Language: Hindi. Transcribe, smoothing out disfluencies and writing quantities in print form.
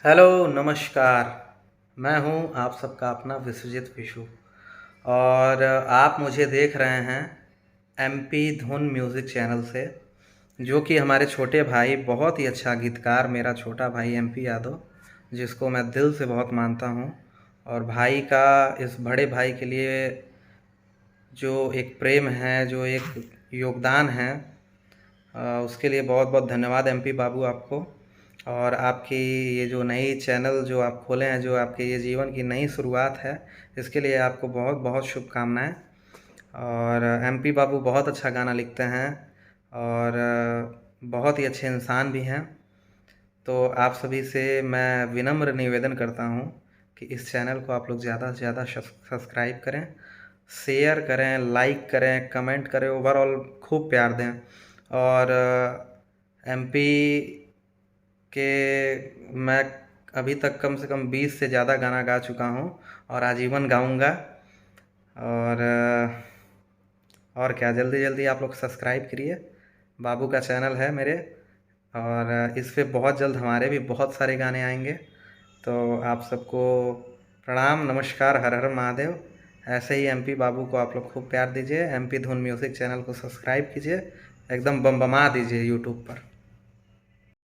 हेलो नमस्कार। मैं हूं आप सबका अपना विश्वजीत विशु और आप मुझे देख रहे हैं एमपी धुन म्यूज़िक चैनल से, जो कि हमारे छोटे भाई बहुत ही अच्छा गीतकार मेरा छोटा भाई एमपी यादव, जिसको मैं दिल से बहुत मानता हूं। और भाई का इस बड़े भाई के लिए जो एक प्रेम है, जो एक योगदान है, उसके लिए बहुत बहुत धन्यवाद एमपी बाबू आपको। और आपकी ये जो नई चैनल जो आप खोले हैं, जो आपके ये जीवन की नई शुरुआत है, इसके लिए आपको बहुत बहुत शुभकामनाएं। और एमपी बाबू बहुत अच्छा गाना लिखते हैं और बहुत ही अच्छे इंसान भी हैं। तो आप सभी से मैं विनम्र निवेदन करता हूँ कि इस चैनल को आप लोग ज़्यादा से ज़्यादा सब्सक्राइब करें, शेयर करें, लाइक करें, कमेंट करें, ओवरऑल खूब प्यार दें। और एमपी के मैं अभी तक कम से कम 20 से ज़्यादा गाना गा चुका हूँ और आजीवन गाऊंगा। और और क्या, जल्दी जल्दी आप लोग सब्सक्राइब करिए, बाबू का चैनल है मेरे। और इस पे बहुत जल्द हमारे भी बहुत सारे गाने आएंगे। तो आप सबको प्रणाम, नमस्कार, हर हर महादेव। ऐसे ही एमपी बाबू को आप लोग खूब प्यार दीजिए, एमपी धुन म्यूज़िक चैनल को सब्सक्राइब कीजिए, एकदम बम बमा दीजिए यूट्यूब पर।